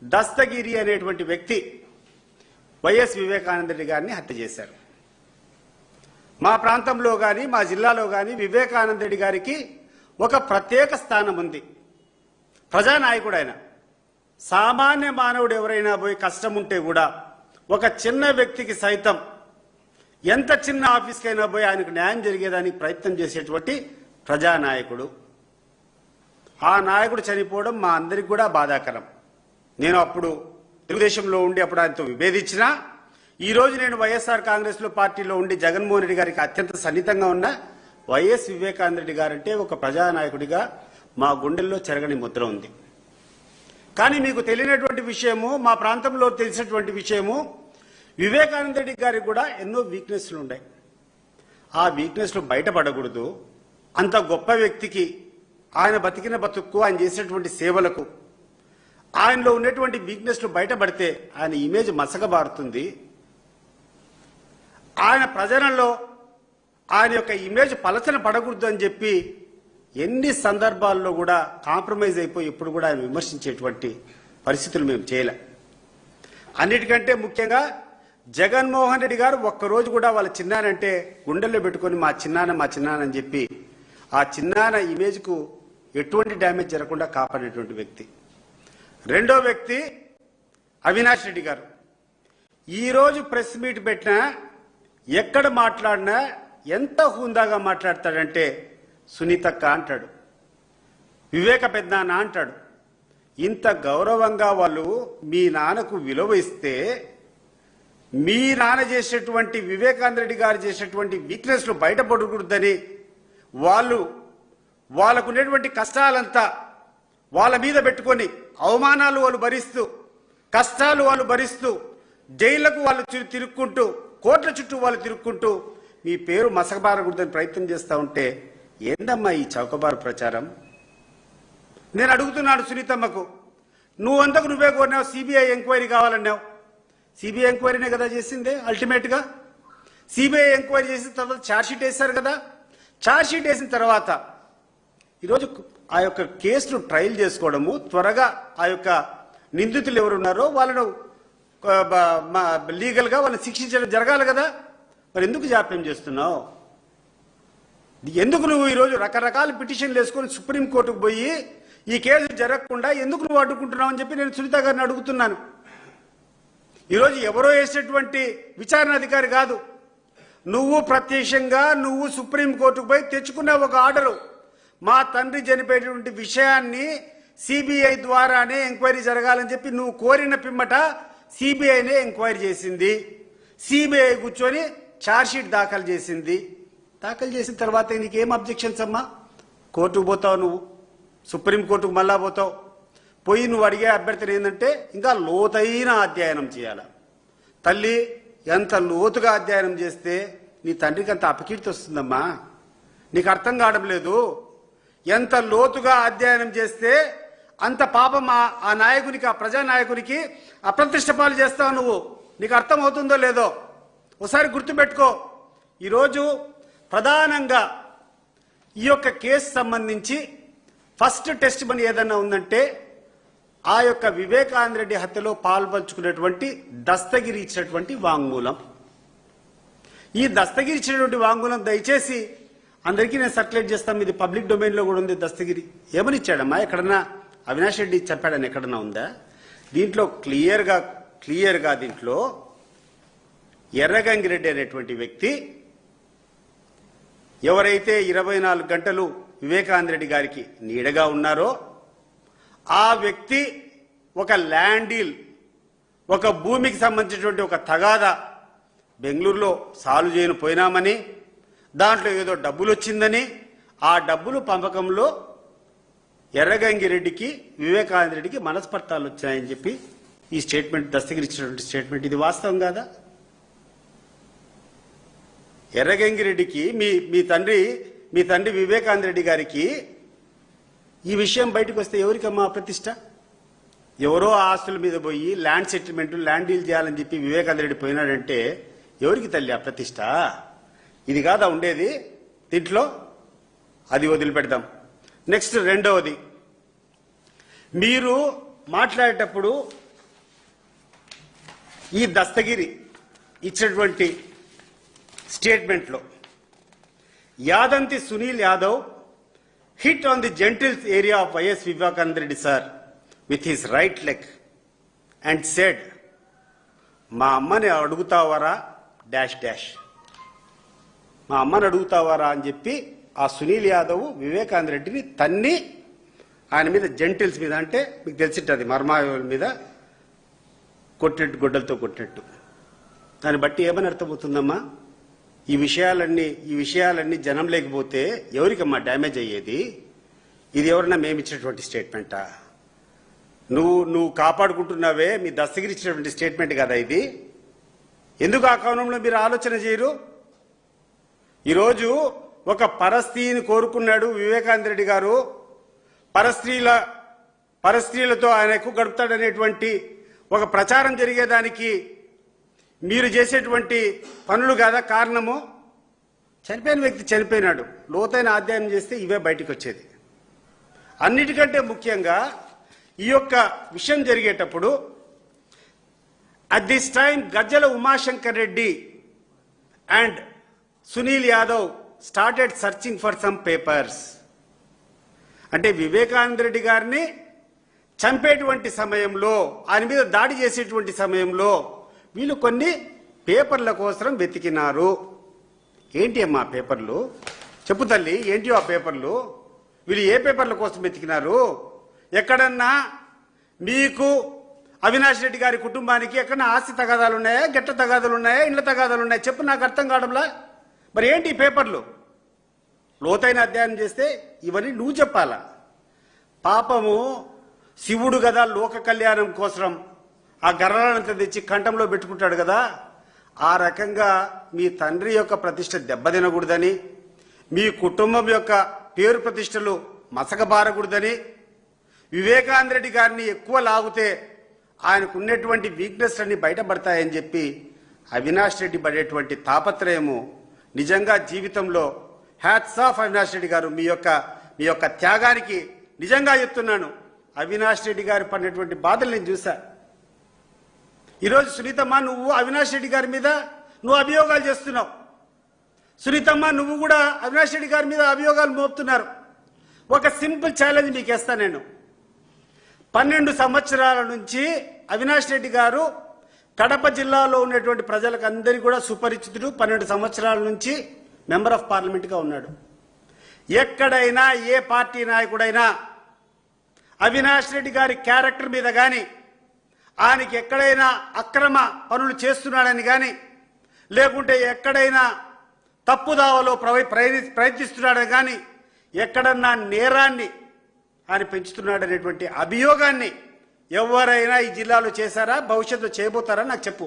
దస్తగిరి అనేటువంటి వ్యక్తి వైఎస్ వివేకానంద రెడ్డి గారిని హత్య చేశారు. మా ప్రాంతంలో కానీ మా జిల్లాలో కానీ వివేకానంద రెడ్డి గారికి ఒక ప్రత్యేక స్థానం ఉంది. ప్రజానాయకుడు ఆయన. సామాన్య మానవుడు ఎవరైనా పోయి కష్టం ఉంటే కూడా ఒక చిన్న వ్యక్తికి సైతం ఎంత చిన్న ఆఫీస్కైనా పోయి ఆయనకు న్యాయం జరిగేదానికి ప్రయత్నం చేసేటువంటి ప్రజానాయకుడు. ఆ నాయకుడు చనిపోవడం మా అందరికి కూడా బాధాకరం. నేను అప్పుడు తెలుగుదేశంలో ఉండి అప్పుడు ఆయనతో విభేదించినా, ఈరోజు నేను వైఎస్ఆర్ కాంగ్రెస్లో పార్టీలో ఉండి జగన్మోహన్ రెడ్డి గారికి అత్యంత సన్నిహితంగా ఉన్న వైఎస్ వివేకానంద రెడ్డి గారంటే ఒక ప్రజానాయకుడిగా మా గుండెల్లో చెరగని ముద్ర ఉంది. కానీ మీకు తెలియనటువంటి విషయము, మా ప్రాంతంలో తెలిసినటువంటి విషయము, వివేకానంద రెడ్డి గారికి కూడా ఎన్నో వీక్నెస్లు ఉన్నాయి. ఆ వీక్నెస్లు బయటపడకూడదు. అంత గొప్ప వ్యక్తికి ఆయన బతికిన బతుక్కు, ఆయన చేసినటువంటి సేవలకు ఆయనలో ఉన్నటువంటి వీక్నెస్లు బయటపడితే ఆయన ఇమేజ్ మసకబారుతుంది. ఆయన ప్రజలలో ఆయన యొక్క ఇమేజ్ పలచన పడకూడదు అని చెప్పి ఎన్ని సందర్భాల్లో కూడా కాంప్రమైజ్ అయిపోయి ఇప్పుడు కూడా ఆయన విమర్శించేటువంటి పరిస్థితులు మేము చేయలే. అన్నిటికంటే ముఖ్యంగా జగన్మోహన్ రెడ్డి గారు ఒక్కరోజు కూడా వాళ్ళ చిన్నానంటే గుండెల్లో పెట్టుకొని మా చిన్నాన అని చెప్పి ఆ చిన్నాన ఇమేజ్కు ఎటువంటి డ్యామేజ్ జరగకుండా కాపాడేటువంటి వ్యక్తి. రెండో వ్యక్తి అవినాష్ రెడ్డి గారు. ఈరోజు ప్రెస్ మీట్ పెట్టినా, ఎక్కడ మాట్లాడినా ఎంత హుందాగా మాట్లాడతాడంటే సునీతక్క అంటాడు, వివేక పెద్దనాన్న అంటాడు. ఇంత గౌరవంగా వాళ్ళు మీ నాన్నకు విలువ ఇస్తే, మీ నాన్న చేసేటువంటి వివేకానంద రెడ్డి గారు చేసేటువంటి వీక్నెస్లు బయటపడకూడదని వాళ్ళకు ఉన్నటువంటి కష్టాలంతా వాళ్ళ మీద పెట్టుకొని, అవమానాలు వాళ్ళు భరిస్తూ, కష్టాలు వాళ్ళు భరిస్తూ, జైళ్లకు వాళ్ళు తిరుక్కుంటూ, కోట్ల చుట్టూ వాళ్ళు తిరుక్కుంటూ మీ పేరు మసకబారకూడదని ప్రయత్నం చేస్తూ ఉంటే ఏందమ్మా ఈ చౌకబారు ప్రచారం? నేను అడుగుతున్నాను సునీతమ్మకు, నువ్వంతకు నువ్వే కోరినావు సిబిఐ ఎంక్వైరీ కావాలన్నావు. సిబిఐ ఎంక్వైరీనే కదా చేసిందే అల్టిమేట్గా. సిబిఐ ఎంక్వైరీ చేసిన తర్వాత ఛార్జ్షీట్ వేశారు కదా. ఛార్జ్షీట్ వేసిన తర్వాత ఈరోజు ఆ యొక్క కేసును ట్రయల్ చేసుకోవడము, త్వరగా ఆ యొక్క నిందితులు ఎవరున్నారో వాళ్ళను లీగల్గా వాళ్ళని శిక్షించడం జరగాలి కదా. మరి ఎందుకు జాప్యం చేస్తున్నావు? ఎందుకు నువ్వు ఈరోజు రకరకాల పిటిషన్లు వేసుకొని సుప్రీంకోర్టుకు పోయి ఈ కేసు జరగకుండా ఎందుకు నువ్వు అడ్డుకుంటున్నావు అని చెప్పి నేను సునీత గారిని అడుగుతున్నాను. ఈరోజు ఎవరో వేసేటువంటి విచారణ అధికారి కాదు, నువ్వు ప్రత్యక్షంగా నువ్వు సుప్రీంకోర్టుకు పోయి తెచ్చుకున్న ఒక ఆర్డరు. మా తండ్రి చనిపోయినటువంటి విషయాన్ని సిబిఐ ద్వారానే ఎంక్వైరీ జరగాలని చెప్పి నువ్వు కోరిన పిమ్మట సిబిఐనే ఎంక్వైరీ చేసింది. సిబిఐ కూర్చొని ఛార్జ్షీట్ దాఖలు చేసింది. దాఖలు చేసిన తర్వాత నీకేం అబ్జెక్షన్స్ అమ్మా? కోర్టుకు పోతావు, నువ్వు సుప్రీంకోర్టుకు మళ్ళా పోతావు. పోయి నువ్వు అడిగే అభ్యర్థన ఏంటంటే ఇంకా లోతైన అధ్యయనం చేయాలి. తల్లి, ఎంత లోతుగా అధ్యయనం చేస్తే నీ తండ్రికి అంత అపకీర్తి వస్తుందమ్మా. నీకు అర్థం కావడం లేదు. ఎంత లోతుగా అధ్యయనం చేస్తే అంత పాపం ఆ నాయకునికి, ఆ ప్రజానాయకునికి అప్రతిష్ట పాలు చేస్తావు నువ్వు. నీకు అర్థం అవుతుందో లేదో ఒకసారి గుర్తుపెట్టుకో. ఈరోజు ప్రధానంగా ఈ యొక్క కేసు సంబంధించి ఫస్ట్ టెస్ట్ మనీ ఏదన్నా ఉందంటే ఆ యొక్క వివేకానంద రెడ్డి హత్యలో పాల్పంచుకున్నటువంటి దస్తగిరి ఇచ్చినటువంటి వాంగ్మూలం. ఈ దస్తగిరి ఇచ్చినటువంటి వాంగ్మూలం దయచేసి అందరికీ నేను సర్క్యులేట్ చేస్తాం. ఇది పబ్లిక్ డొమైన్లో కూడా ఉంది. దస్తగిరి ఏమని ఇచ్చాడమ్మా? ఎక్కడన్నా అవినాష్ రెడ్డి చెప్పాడని ఎక్కడన్నా ఉందా? దీంట్లో క్లియర్గా దీంట్లో ఎర్రగంగిరెడ్డి అనేటువంటి వ్యక్తి ఎవరైతే 24 గంటలు వివేకానంద రెడ్డి గారికి నీడగా ఉన్నారో ఆ వ్యక్తి ఒక ల్యాండ్ డీల్, ఒక భూమికి సంబంధించినటువంటి ఒక తగాదా బెంగళూరులో సాల్వ్ చేయను పోయినామని, దాంట్లో ఏదో డబ్బులు వచ్చిందని, ఆ డబ్బులు పంపకంలో ఎర్రగంగిరెడ్డికి వివేకానంద రెడ్డికి మనస్పర్ధాలు వచ్చాయని చెప్పి ఈ స్టేట్మెంట్, దస్తగిరి ఇచ్చినటువంటి స్టేట్మెంట్, ఇది వాస్తవం కాదా? ఎర్రగంగిరెడ్డికి మీ తండ్రి వివేకానంద రెడ్డి గారికి ఈ విషయం బయటకు వస్తే ఎవరికమ్మా ప్రతిష్ట? ఎవరో ఆస్తుల మీద పోయి ల్యాండ్ సెటిల్మెంట్, ల్యాండ్ డీల్ చేయాలని చెప్పి వివేకానంద రెడ్డి పోయినాడంటే ఎవరికి తల్లి ఆ ప్రతిష్ట? ఇది కాదా ఉండేది దీంట్లో? అది వదిలిపెడదాం. నెక్స్ట్ రెండవది, మీరు మాట్లాడేటప్పుడు ఈ దస్తగిరి ఇచ్చినటువంటి స్టేట్మెంట్లో యాదంతి Sunil Yadav hit on the genitals area of YS Vivekananda Reddy sir with his right leg and said, మా అమ్మని అడుగుతావరా డాష్ డాష్, మా అమ్మని అడుగుతావరా అని చెప్పి ఆ సునీల్ యాదవ్ వివేకానంద రెడ్డిని తన్ని ఆయన మీద జెంటిల్స్ మీద, అంటే మీకు తెలిసింటది మర్మాయువుల మీద కొట్టినట్టు, గొడ్డలతో కొట్టినట్టు. దాన్ని బట్టి ఏమని అర్థమవుతుందమ్మా? ఈ విషయాలన్నీ జనం లేకపోతే ఎవరికమ్మా డ్యామేజ్ అయ్యేది? ఇది ఎవరన్నా మేమిచ్చినటువంటి స్టేట్మెంటా? నువ్వు కాపాడుకుంటున్నావే, మీ దస్తగిరి ఇచ్చినటువంటి స్టేట్మెంట్ కదా ఇది. ఎందుకు ఆ కోణంలో మీరు ఆలోచన చేయరు? ఈరోజు ఒక పరస్త్రీని కోరుకున్నాడు వివేకానంద రెడ్డి గారు, పరస్త్రీలతో ఆయన ఎక్కువ గడుపుతాడనేటువంటి ఒక ప్రచారం జరిగేదానికి మీరు చేసేటువంటి పనులు కాదా కారణము? చనిపోయిన వ్యక్తి చనిపోయినాడు, లోతైన అధ్యయనం చేస్తే ఇవే బయటికి వచ్చేది. అన్నిటికంటే ముఖ్యంగా ఈ యొక్క విషయం జరిగేటప్పుడు at this time Gajjala Umashankar Reddy and Sunil Yadav started searching for some papers. అంటే వివేకానంద రెడ్డి గారిని చంపేటువంటి సమయంలో, ఆయన మీద దాడి చేసేటువంటి సమయంలో వీళ్ళు కొన్ని పేపర్ల కోసం వెతికినారు. ఏంటి అమ్మా పేపర్లు? చెప్పు తల్లి, ఏంటి ఆ పేపర్లు? వీళ్ళు ఏ పేపర్ల కోసం వెతికినారు? ఎక్కడన్నా మీకు అవినాష్ రెడ్డి గారి కుటుంబానికి ఎక్కడన్నా ఆస్తి తగాదాలు ఉన్నాయా, గట్ట తగాదాలు ఉన్నాయా, ఇండ్ల తగాదాలు ఉన్నాయా? చెప్పు, నాకు అర్థం కావడంలా. మరి ఏంటి ఈ పేపర్లు? లోతైన అధ్యయనం చేస్తే ఇవన్నీ నువ్వు చెప్పాలా? పాపము శివుడు కదా లోక కళ్యాణం కోసం ఆ గర్రాలంతా తెచ్చి కంఠంలో పెట్టుకుంటాడు కదా, ఆ రకంగా మీ తండ్రి యొక్క ప్రతిష్ట దెబ్బతినకూడదని, మీ కుటుంబం యొక్క పేరు ప్రతిష్టలు మసకబారకూడదని, వివేకానంద రెడ్డి గారిని ఎక్కువ లాగితే ఆయనకున్నటువంటి వీక్నెస్ అన్ని బయటపడతాయని చెప్పి అవినాష్ రెడ్డి పడేటువంటి తాపత్రయము నిజంగా జీవితంలో హ్యాట్స్ ఆఫ్ అవినాష్ రెడ్డి గారు. మీ యొక్క త్యాగానికి నిజంగా చెప్తున్నాను. అవినాష్ రెడ్డి గారు పడినటువంటి బాధలు నేను చూశా. ఈరోజు సునీతమ్మ, నువ్వు అవినాష్ రెడ్డి గారి మీద నువ్వు అభియోగాలు చేస్తున్నావు. సునీతమ్మ, నువ్వు కూడా అవినాష్ రెడ్డి గారి మీద అభియోగాలు మోపుతున్నారు. ఒక సింపుల్ ఛాలెంజ్ మీకు వేస్తా నేను. 12 సంవత్సరాల నుంచి అవినాష్ రెడ్డి గారు కడప జిల్లాలో ఉన్నటువంటి ప్రజలకు అందరికీ కూడా సుపరిచితుడు. 12 సంవత్సరాల నుంచి మెంబర్ ఆఫ్ పార్లమెంట్గా ఉన్నాడు. ఎక్కడైనా ఏ పార్టీ నాయకుడైనా అవినాష్ రెడ్డి గారి క్యారెక్టర్ మీద కానీ, ఆయనకి ఎక్కడైనా అక్రమ పనులు చేస్తున్నాడని కానీ, లేకుంటే ఎక్కడైనా తప్పుదావలో ప్రయత్నిస్తున్నాడని కానీ, ఎక్కడన్నా నేరాన్ని ఆయన పెంచుతున్నాడనేటువంటి అభియోగాన్ని ఎవరైనా ఈ జిల్లాలో చేశారా, భవిష్యత్తులో చేయబోతారా? నాకు చెప్పు.